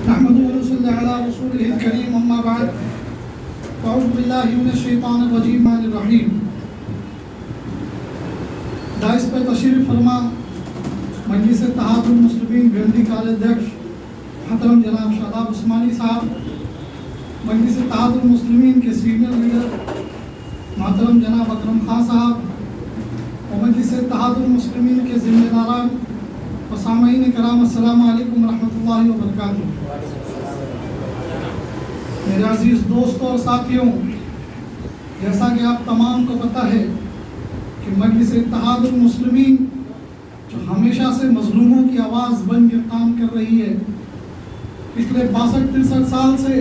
नहमदुहु व नसल्ली अला रसूलिहिल करीम अम्मा बाद अऊज़ु बिल्लाहि मिनश शैतानिर रजीम। दाइस पर तशरीफ़ फरमा मजलिस इत्तेहादुल मुस्लिमीन भिवंडी कार्याध्यक्ष मोहतरम जनाब शादाब उस्मानी साहब, मजलिस इत्तेहादुल मुस्लिमीन के सीनियर लीडर मोहतरम जनाब अकरम खान साहब और मजलिस इत्तेहादुल मुस्लिमीन के ज़िम्मेदारान और सामईन कराम, अस्सलामु अलैकुम रहमतुल्लाहि व बरकातुहू। मेरे अजीज़ दोस्तों और साथियों, जैसा कि आप तमाम को पता है कि मजलिस इत्तेहादुल मुस्लिमीन जो हमेशा से मजलूमों की आवाज़ बनकर काम कर रही है, पिछले 62-63 साल से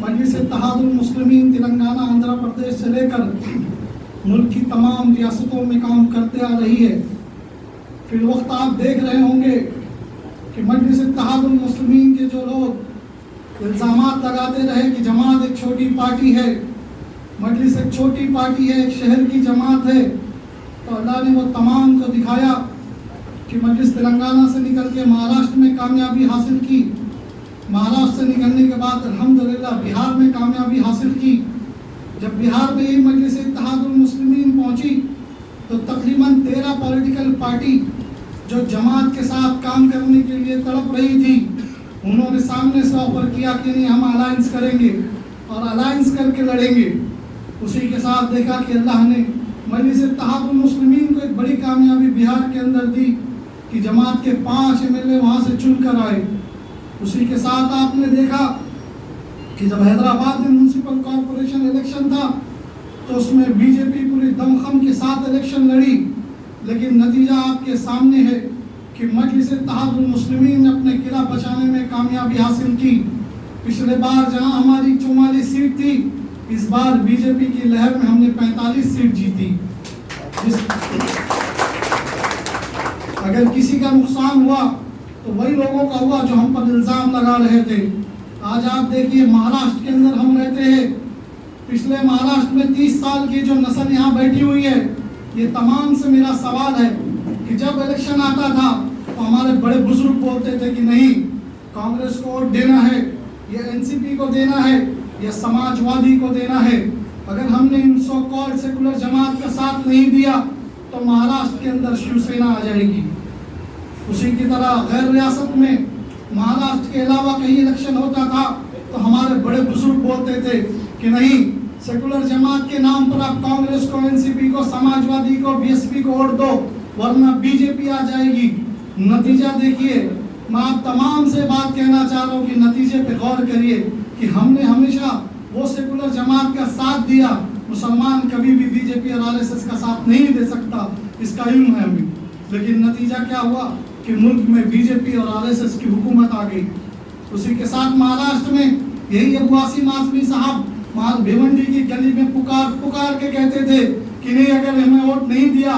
मजलिस इत्तेहादुल मुस्लिमीन तेलंगाना, आंध्र प्रदेश से लेकर मुल्क की तमाम रियासतों में काम करते आ रही है। फिर वक्त आप देख रहे होंगे कि मजलिस इत्तेहादुल मुस्लिमीन के जो लोग इल्ज़ामात लगाते रहे कि जमात एक छोटी पार्टी है, मजलिस एक छोटी पार्टी है, एक शहर की जमात है, तो अल्लाह ने वो तमाम को दिखाया कि मजलिस तेलंगाना से निकल के महाराष्ट्र में कामयाबी हासिल की, महाराष्ट्र से निकलने के बाद अल्हम्दुलिल्लाह बिहार में कामयाबी हासिल की। जब बिहार में ये मजलिस इत्तेहादुल मुस्लिमीन पहुंची तो तकरीबन 13 पॉलिटिकल पार्टी जो जमात के साथ काम करने के लिए तड़प रही थी, उन्होंने सामने से ऑफर किया कि नहीं, हम अलायंस करेंगे और अलायंस करके लड़ेंगे। उसी के साथ देखा कि अल्लाह ने मजलिस इत्तेहादुल मुस्लिमीन को एक बड़ी कामयाबी बिहार के अंदर दी कि जमात के 5 MLA वहाँ से चुन कर आए। उसी के साथ आपने देखा कि जब हैदराबाद में म्यूनसिपल कॉरपोरेशन इलेक्शन था तो उसमें बीजेपी पूरी दमखम के साथ इलेक्शन लड़ी, लेकिन नतीजा आपके सामने है कि मजलिस इत्तेहादुल मुस्लिमीन ने अपने किला बचाने में कामयाबी हासिल की। पिछले बार जहां हमारी 44 सीट थी, इस बार बीजेपी की लहर में हमने 45 सीट जीती। अगर किसी का नुकसान हुआ तो वही लोगों का हुआ जो हम पर इल्ज़ाम लगा रहे थे। आज आप देखिए महाराष्ट्र के अंदर हम रहते हैं, पिछले महाराष्ट्र में 30 साल की जो नस्ल यहाँ बैठी हुई है, ये तमाम से मेरा सवाल है कि जब इलेक्शन आता था तो हमारे बड़े बुजुर्ग बोलते थे कि नहीं, कांग्रेस को वोट देना है, ये एनसीपी को देना है, ये समाजवादी को देना है। अगर हमने इन सो कॉल्ड सेकुलर जमात का साथ नहीं दिया तो महाराष्ट्र के अंदर शिवसेना आ जाएगी। उसी की तरह गैर रियासत में महाराष्ट्र के अलावा कहीं इलेक्शन होता था तो हमारे बड़े बुजुर्ग बोलते थे कि नहीं, सेकुलर जमात के नाम पर आप कांग्रेस को, एनसीपी को, समाजवादी को, बीएसपी को वोट दो, वरना बीजेपी आ जाएगी। नतीजा देखिए, मैं आप तमाम से बात कहना चाह रहा हूँ कि नतीजे पे गौर करिए कि हमने हमेशा वो सेकुलर जमात का साथ दिया। मुसलमान कभी भी बीजेपी और आरएसएस का साथ नहीं दे सकता, इसका इल्म है हमें। लेकिन नतीजा क्या हुआ कि मुल्क में बीजेपी और आरएसएस की हुकूमत आ गई। उसी के साथ महाराष्ट्र में यही अबू आसिम आज़मी साहब भिवंडी की गली में पुकार के कहते थे कि नहीं, अगर हमें वोट नहीं दिया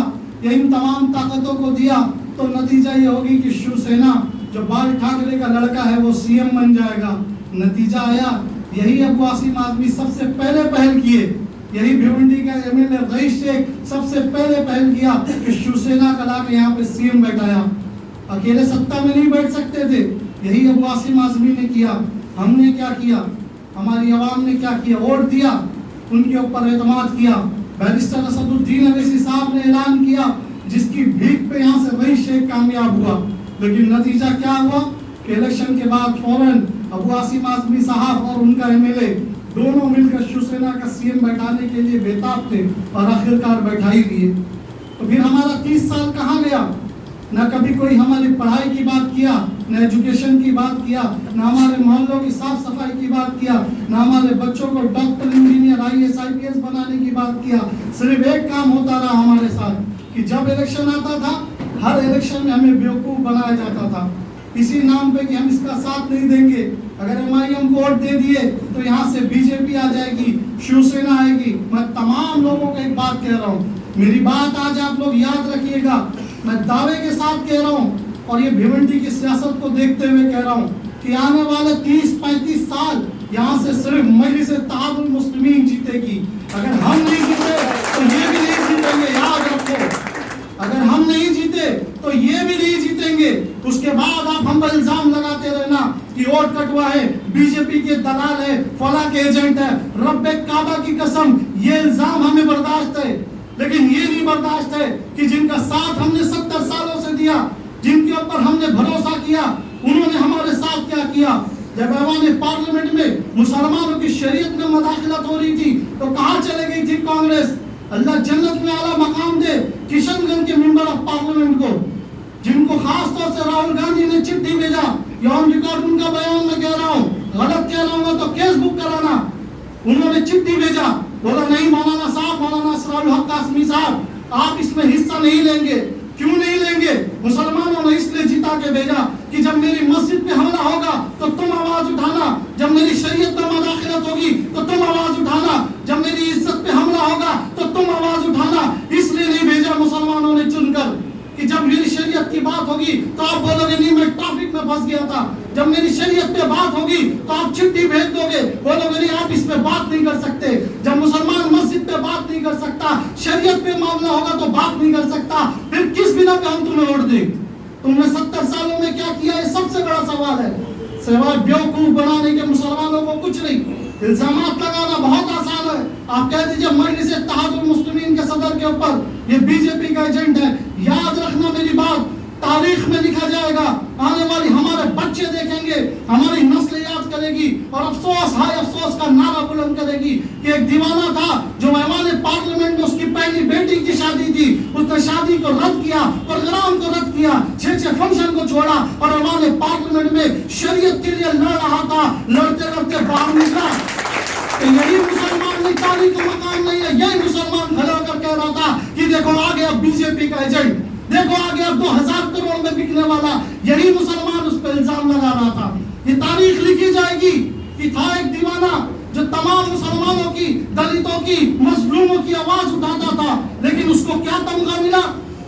या इन तमाम ताकतों को दिया तो नतीजा ये होगी कि शिवसेना जो बाल ठाकरे का लड़का है वो सीएम बन जाएगा। नतीजा आया, यही अबू आसिम आज़मी सबसे पहले पहल किए, यही भिवंडी का MLA रईस शेख सबसे पहले पहल किया कि शिवसेना का लाके यहाँ पे सीएम बैठाया। अकेले सत्ता में नहीं बैठ सकते थे, यही अबू आसिम आज़मी ने किया। हमने क्या किया, हमारी आवाम ने क्या किया, वोट दिया, उनके ऊपर एतमाद किया। बैरिस्टर असदुद्दीन अवैसी साहब ने ऐलान किया, जिसकी भीख पे यहाँ से रईस शेख कामयाब हुआ। लेकिन नतीजा क्या हुआ कि इलेक्शन के बाद फौरन अबू आसिम आज़मी साहब और उनका MLA दोनों मिलकर शिवसेना का सीएम बैठाने के लिए बेताब थे और आखिरकार बैठा ही दिए। तो फिर हमारा 30 साल कहाँ गया? न कभी कोई हमारी पढ़ाई की बात किया, न एजुकेशन की बात किया, न हमारे मोहल्लों की साफ सफाई की बात किया, न हमारे बच्चों को डॉक्टर, इंजीनियर, IAS IPS बनाने की बात किया। सिर्फ एक काम होता रहा हमारे साथ कि जब इलेक्शन आता था, हर इलेक्शन में हमें बेवकूफ़ बनाया जाता था, इसी नाम पे कि हम इसका साथ नहीं देंगे। अगर MIM को वोट दे दिए तो यहाँ से बीजेपी आ जाएगी, शिवसेना आएगी। मैं तमाम लोगों को एक बात कह रहा हूँ, मेरी बात आज आप लोग याद रखिएगा, मैं दावे के साथ कह रहा हूँ और ये भिवंडी की सियासत को देखते हुए कह रहा हूँ कि आने वाले 30-35 साल यहाँ से सिर्फ मजलिस इत्तेहादुल मुस्लिमीन जीतेगी। अगर हम नहीं जीते तो ये भी नहीं जीतेंगे, याद रखो। अगर हम नहीं जीते तो ये भी नहीं जीतेंगे। उसके बाद स्टार्ट हुआ है, बीजेपी के दलाल है, फला के एजेंट है। रब्बे काबा की कसम, ये इल्जाम हमें बर्दाश्त है, लेकिन ये नहीं बर्दाश्त है कि जिनका साथ हमने 70 सालों से दिया, जिनके ऊपर हमने भरोसा किया, उन्होंने हमारे साथ क्या किया। जब ऐवान पार्लियामेंट में मुसलमानों की शरीयत में मुदाखलत हो रही थी तो कहाँ चले गई थी कांग्रेस। अल्लाह जन्नत में आला मकाम दे किशनगंज के मेंबर ऑफ पार्लियामेंट को, जिनको खास तौर से राहुल गांधी ने चिट्ठी भेजा, या ऑन रिकॉर्ड उनका बयान मैं कह रहा हूँ, गलत कह रहा हूँ तो केस बुक कराना। उन्होंने चिट्ठी भेजा, बोला नहीं मौलाना साहब, मौलाना असरारुल हक कासमी साहब, आप इसमें हिस्सा नहीं लेंगे। क्यों नहीं लेंगे? मुसलमानों ने इसलिए जिता के भेजा कि जब मेरी मस्जिद पे हमला होगा तो तुम आवाज उठाना, जब मेरी शरीयत में मुदाखलत होगी तो तुम आवाज उठाना, जब मेरी इज्जत पे हमला होगा तो तुम आवाज उठाना। इसलिए नहीं भेजा मुसलमानों ने चुनकर कि जब मेरी शरीयत की बात होगी तो आप बोलोगे नहीं मैं ट्रैफिक में फंस गया था, जब मेरी शरीयत पे बात होगी तो आप चिट्ठी भेज दोगे, बोलोगे नहीं आप इस पे बात नहीं कर सकते। जब मुसलमान मस्जिद पे बात नहीं कर सकता, शरीयत पे मामला होगा तो बात नहीं कर सकता, फिर किस बिना पे हम तुम्हें वोट दें? तुमने 70 सालों में क्या किया, ये सबसे बड़ा सवाल है। सिवाय बेवकूफ बनाने के मुसलमानों को कुछ नहीं। इल्जामात लगाना बहुत आसान है, आप कह दीजिए मजलिस इत्तेहादुल मुस्लिमीन के सदर के ऊपर ये बीजेपी का एजेंट है। याद रखना मेरी बात, तारीख में लिखा जाएगा, आने वाली हमारे बच्चे देखेंगे, हमारी नस्ल याद करेगी और अफसोस, हाय अफसोस का नारा बुलंद करेगी कि एक दीवाना था जो मेहमान पार्लियामेंट में उसकी पहली बेटी की शादी थी, उसने शादी को रद्द किया, प्रोग्राम को रद्द किया, 6 फंक्शन को छोड़ा और मेहमान पार्लियामेंट में शरीयत के लिए लड़ रहा था, लड़ते लड़ते बाहर निकला। तो यही मुसलमान नहीं, तारीख का मकाम नहीं है। यही मुसलमान खड़ा होकर कह रहा था कि देखो आ गया बीजेपी का एजेंट, देखो आ गया 2000 करोड़ में बिकने वाला। यही मुसलमान उस पर इल्जाम लगा रहा था। ये तारीख लिखी जाएगी कि था एक दीवाना जो तमाम मुसलमानों की, दलितों की, मजलूमों की आवाज उठाता था, लेकिन उसको क्या तमगा मिला?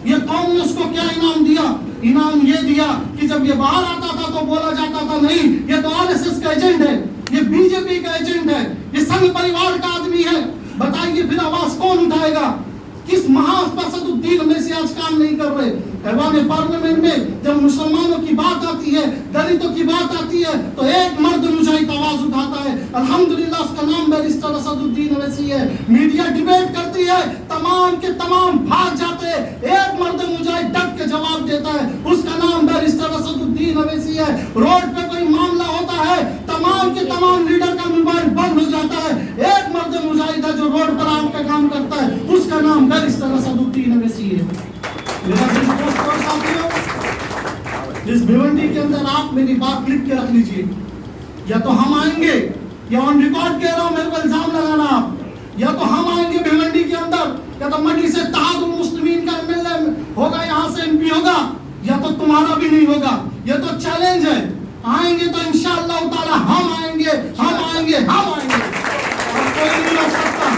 ये कौम ने उसको क्या इनाम दिया? इनाम ये दिया कि जब ये बाहर आता था तो बोला जाता था नहीं ये तो आरएसएस का एजेंट है, ये बीजेपी का एजेंट है, ये संघ परिवार का आदमी है। बताइए फिर आवाज कौन उठाएगा? किस महाअसदुद्दीन में से आज काम नहीं कर रहे? ऐवान पार्लियामेंट में जब मुसलमानों की बात आती है, दलितों की बात आती है तो एक मर्द मुजाहिद आवाज उठाता है। अल्हम्दुलिल्लाह उसका नाम बैरिस्टर असदुद्दीन अवैसी है। मीडिया डिबेट करती है, तमाम के तमाम भाग जाते हैं, एक मर्द मुजाहिद डट के जवाब देता है, उसका नाम बैरिस्टर असदुद्दीन अवैसी है। रोड पे कोई मामला होता है, तमाम के तमाम लीडर का मोबाइल बंद हो जाता है, एक मर्द मुजाहिद है जो रोड पर आकर काम करता है, उसका नाम बैरिस्टर असदुद्दीन अवैसी है। मेरा साथियों, इस भिवंडी के अंदर आप मेरी बात लिख के रख लीजिए, या तो हम आएंगे, या ऑन रिकॉर्ड कह रहा हूं, मेरे को इल्जाम लगाना आप, या तो हम आएंगे भिवंडी के अंदर, या तो मजलिस इत्तेहादुल मुस्लिमीन का एमएलए होगा, यहाँ से एमपी होगा, या तो तुम्हारा भी नहीं होगा। ये तो चैलेंज है। आएंगे तो इंशाअल्लाह ताला हम आएंगे, हम आएंगे, हम आएंगे, और कोई नहीं रोक सकता।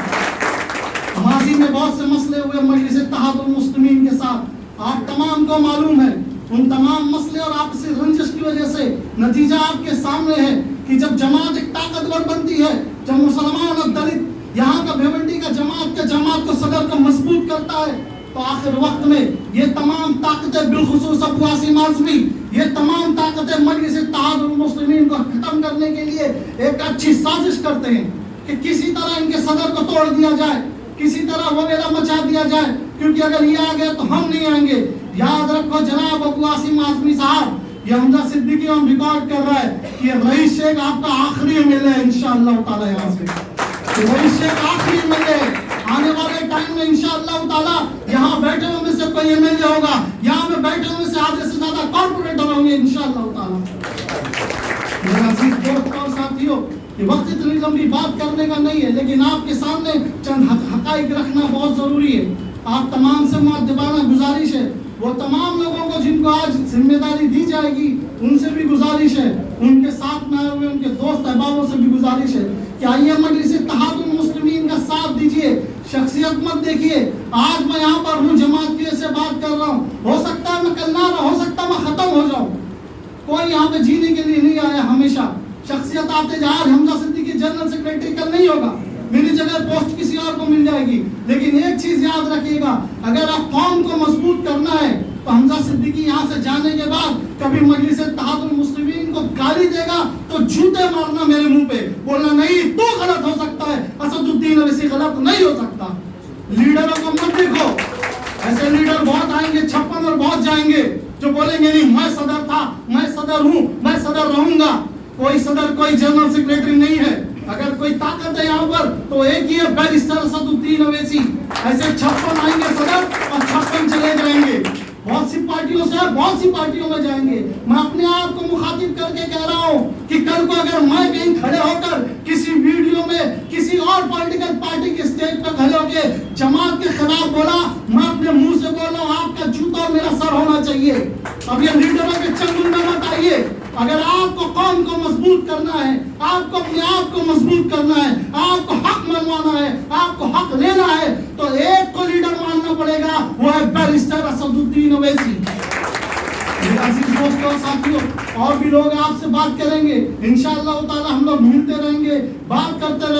माजी में बहुत से मसले हुए मजलिस इत्तेहादुल मुस्लिमीन के साथ, आप तमाम को मालूम है। उन तमाम मसले और आपसी रंजिश की वजह से नतीजा आपके सामने है कि जब जमात एक ताकतवर बनती है, जब मुसलमान और दलित यहाँ का भिवंडी का जमात को सदर को मजबूत करता है, तो आखिर वक्त में ये तमाम ताकतें, बिलखुसूस अबू आसिम आज़मी, ये तमाम ताकतें मजलिस इत्तेहादुल मुस्लिमीन को खत्म करने के लिए एक अच्छी साजिश करते हैं कि किसी तरह इनके सदर को तोड़ दिया जाए, किसी तरह वगैरह मचा दिया जाए, क्योंकि अगर ये आ गए तो हम नहीं आएंगे। याद रखो जनाब अबू आसिम आज़मी साहब, ये हमजा सिद्दीकी ऑन रिकॉर्ड कर रहा है कि रईस शेख आपका आखिरी एमएलए है इंशाअल्लाह ताला। यहाँ से रईस शेख आखिरी एमएलए, आने वाले टाइम में इंशाअल्लाह ताला यहाँ बैठे हुए में से कोई एमएलए होगा, यहाँ में बैठे हुए से आधे से ज्यादा कॉर्पोरेटर होंगे इंशाअल्लाह ताला। मेरा अजीज दोस्त और साथियों, ये वक्त इतनी लंबी बात करने का नहीं है, लेकिन आपके सामने चंद हकाइक रखना बहुत जरूरी है। आप तमाम से मुअद्दबाना गुजारिश है, वो तमाम लोगों को जिनको आज जिम्मेदारी दी जाएगी उनसे भी गुजारिश है, उनके साथ में आए हुए उनके दोस्त अहबाबों से भी गुजारिश है कि आइए मजलिस इत्तेहादुल मुस्लिमीन का साथ दीजिए, शख्सियत मत देखिए। आज मैं यहाँ पर हूँ, जमात की से बात कर रहा हूँ, हो सकता है मैं कल ना रहा, हो सकता है मैं खत्म हो जाऊँ। कोई यहाँ पे जीने के लिए नहीं आया, हमेशा शख्सियत आते जाए। आज हमजा सिद्दीकी जनरल सेक्रेटरी कल नहीं होगा, मेरी जगह पोस्ट किसी और को मिल जाएगी, लेकिन एक चीज याद रखिएगा, अगर आप कौम को मजबूत करना है तो हमजा सिद्दीकी यहाँ से जाने के बाद कभी मजलिस इत्तेहादुल मुस्लिमीन को गाली देगा तो जूते मारना मेरे मुंह पे, बोलना नहीं तू गलत हो सकता है, असदुद्दीन ओवैसी गलत नहीं हो सकता। लीडरों को मत देखो, ऐसे लीडर बहुत आएंगे 56 और बहुत जाएंगे जो बोलेंगे नहीं मैं सदर था, मैं सदर हूं, मैं सदर रहूंगा। कोई सदर कोई जनरल सेक्रेटरी नहीं है। अगर कोई ताकत है यहाँ पर तो एक ही है, बैरिस्टर असदुद्दीन ओवैसी। ऐसे 56 आएंगे सदर और 56 चले जाएंगे। बहुत सी पार्टियों से बहुत सी पार्टियों में जाएंगे। मैं अपने आप को मुखातिब करके कह रहा हूँ कि कल को अगर मैं कहीं खड़े होकर किसी वीडियो में किसी और पॉलिटिकल पार्टी के स्टेज पर खड़े होकर जमात के खिलाफ बोला, मैं अपने मुंह से बोल रहा हूँ आपका जूता और मेरा सर होना चाहिए। अब ये लीडरों के चंगुल में मत आइए। अगर आपको कौम को मजबूत करना है, आपको अपने आप को मजबूत करना है, आपको हक मनवाना है, आपको हक लेना है, तो एक को लीडर मानना पड़ेगा, वो है बैरिस्टर असदुद्दीन ओवैसी। अजीज दोस्तों साथियों, और भी लोग आपसे बात करेंगे इंशाअल्लाह ताला। हम लोग मिलते रहेंगे, बात करते रहेंगे।